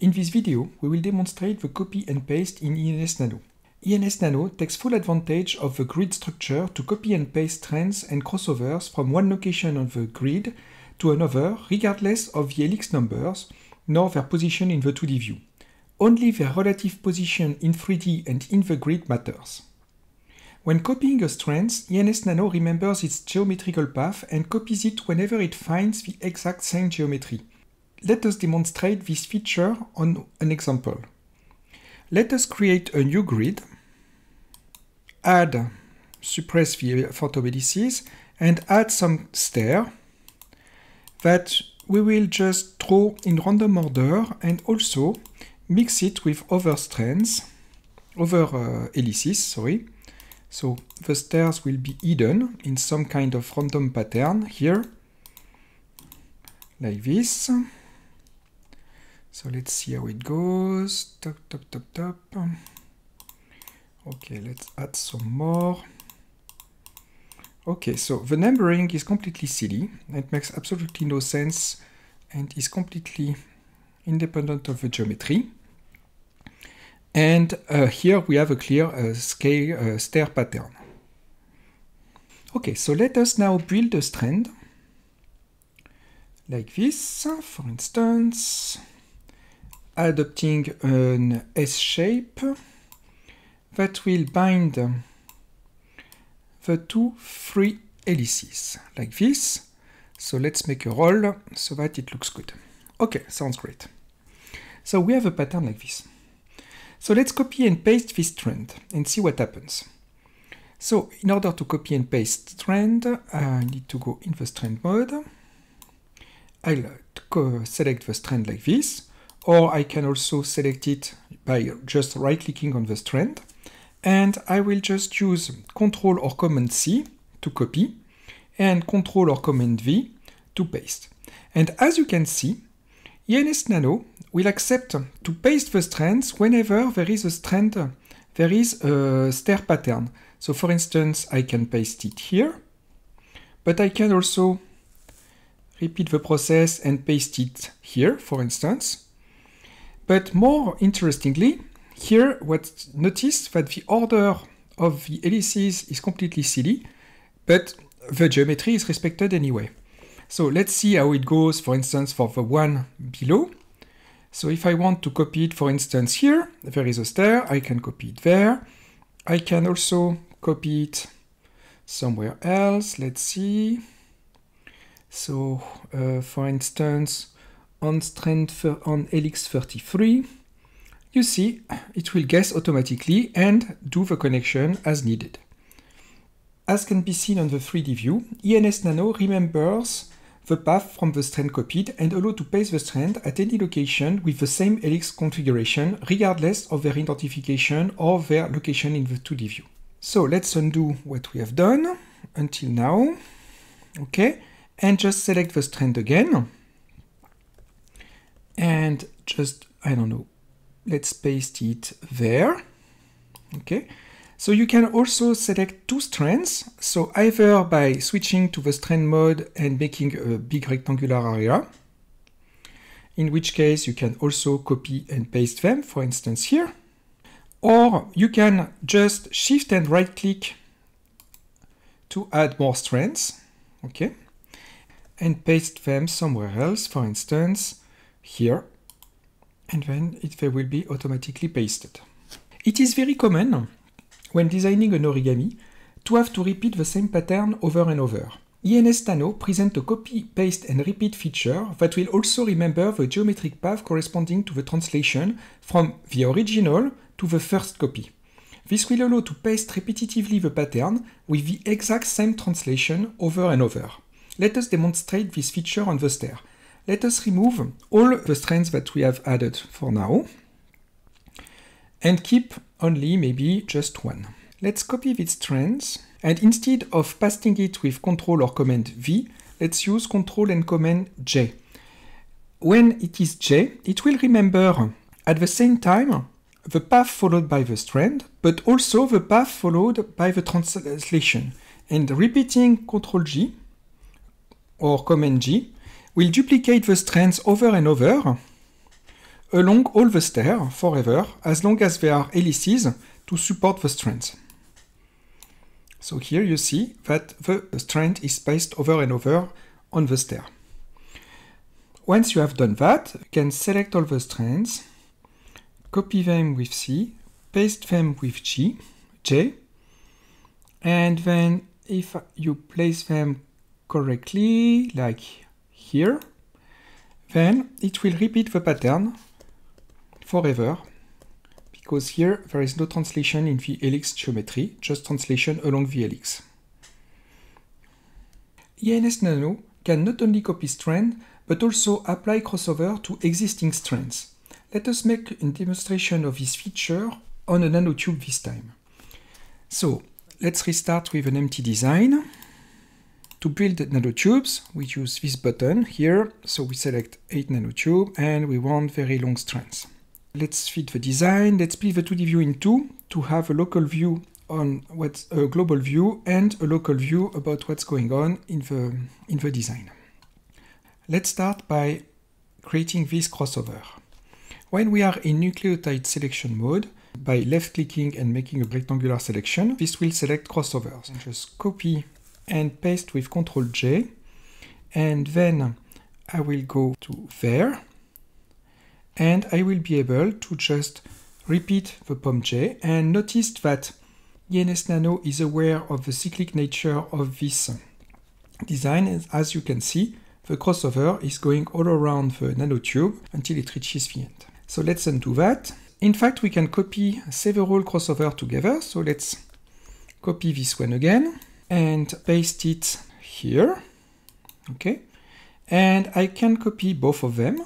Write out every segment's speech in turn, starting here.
In this video, we will demonstrate the copy and paste in ENS Nano. ENS Nano takes full advantage of the grid structure to copy and paste trends and crossovers from one location on the grid to another, regardless of the helix numbers, nor their position in the 2D view. Only their relative position in 3D and in the grid matters. When copying a strand, ENS Nano remembers its geometrical path and copies it whenever it finds the exact same geometry. Let us demonstrate this feature on an example. Let us create a new grid, suppress the phantom helices, and add some stair that we will just draw in random order and also mix it with other strands, other helices, sorry. So the stairs will be hidden in some kind of random pattern here, like this. So let's see how it goes. Top. Okay, let's add some more. Okay, so the numbering is completely silly. It makes absolutely no sense and is completely independent of the geometry. And here we have a clear stair pattern. Okay, so let us now build a strand like this, for instance, adopting an S shape that will bind the two free helices like this. So let's make a roll so that it looks good. Okay, sounds great. So we have a pattern like this. So let's copy and paste this strand and see what happens. So in order to copy and paste strand, I need to go in the strand mode. I'll select the strand like this, or I can also select it by just right-clicking on the strand. And I will just use Ctrl or Command C to copy and Ctrl or Command V to paste. And as you can see, ENS Nano will accept to paste the strands whenever there is a stair pattern. So for instance, I can paste it here, but I can also repeat the process and paste it here, for instance. But more interestingly, here, notice that the order of the helices is completely silly, but the geometry is respected anyway. So let's see how it goes, for instance, for the one below. So if I want to copy it, for instance, here, there is a stair, I can copy it there. I can also copy it somewhere else. Let's see. So, for instance, on helix 33, you see, it will guess automatically and do the connection as needed. As can be seen on the 3D view, ENS Nano remembers the path from the strand copied and allows to paste the strand at any location with the same helix configuration, regardless of their identification or their location in the 2D view. So let's undo what we have done until now. Okay, and just select the strand again. And just, I don't know, let's paste it there. Okay, so you can also select two strands. So either by switching to the strand mode and making a big rectangular area, in which case you can also copy and paste them, for instance here. Or you can just shift and right click to add more strands, okay, and paste them somewhere else, for instance here, and then they will be automatically pasted. It is very common when designing an origami to have to repeat the same pattern over and over. ENS Nano presents a copy, paste and repeat feature that will also remember the geometric path corresponding to the translation from the original to the first copy. This will allow to paste repetitively the pattern with the exact same translation over and over. Let us demonstrate this feature on the stair. Let us remove all the strands that we have added for now and keep only maybe just one. Let's copy these strands, and instead of pasting it with Ctrl or Command V, let's use Ctrl and Command J. When it is J, it will remember at the same time the path followed by the strand, but also the path followed by the translation. And repeating Ctrl G or Command G will duplicate the strands over and over, along all the stair forever, as long as there are helices to support the strands. So here you see that the strand is spaced over and over on the stair. Once you have done that, you can select all the strands, copy them with C, paste them with J, and then if you place them correctly, like here, then it will repeat the pattern forever, because here there is no translation in the helix geometry, just translation along the helix. ENS Nano can not only copy strands, but also apply crossover to existing strands. Let us make a demonstration of this feature on a nanotube this time. So let's restart with an empty design. To build nanotubes, we use this button here. So we select 8 nanotubes and we want very long strands. Let's fit the design. Let's split the 2D view in two to have a local view on what's a global view and a local view about what's going on in the design. Let's start by creating this crossover. When we are in nucleotide selection mode, by left-clicking and making a rectangular selection, this will select crossovers. And just copy and paste with Ctrl J, and then I will go to there, and I will be able to just repeat the POM-J, and notice that ENS Nano is aware of the cyclic nature of this design. As you can see, the crossover is going all around the nanotube until it reaches the end. So let's undo that. In fact, we can copy several crossovers together. So let's copy this one again and paste it here. Okay. And I can copy both of them.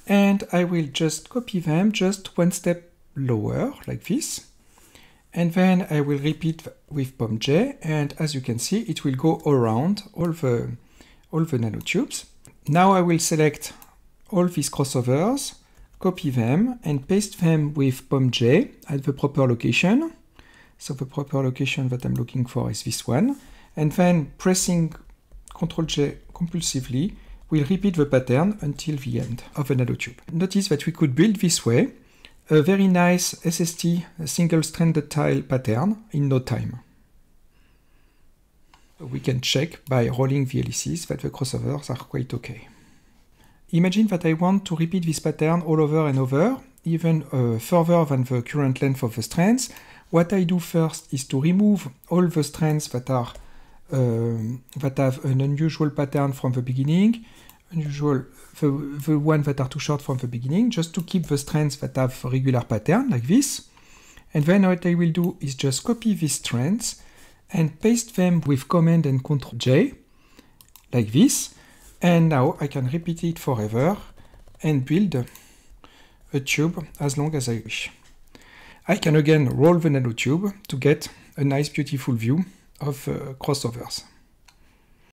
And I will just copy them just one step lower, like this. And then I will repeat with POM-J, and as you can see, it will go around all the nanotubes. Now I will select all these crossovers, copy them, and paste them with POM-J at the proper location. So the proper location that I'm looking for is this one. And then pressing Ctrl-J compulsively will repeat the pattern until the end of the nanotube. Notice that we could build this way a very nice SST single-stranded tile pattern in no time. We can check by rolling the helices that the crossovers are quite okay. Imagine that I want to repeat this pattern all over and over, even further than the current length of the strands. What I do first is to remove all the strands that are that have an unusual pattern from the beginning, the ones that are too short from the beginning, just to keep the strands that have a regular pattern, like this. And then what I will do is just copy these strands and paste them with Command and Ctrl J, like this. And now I can repeat it forever and build a tube as long as I wish. I can again roll the nanotube to get a nice beautiful view of crossovers.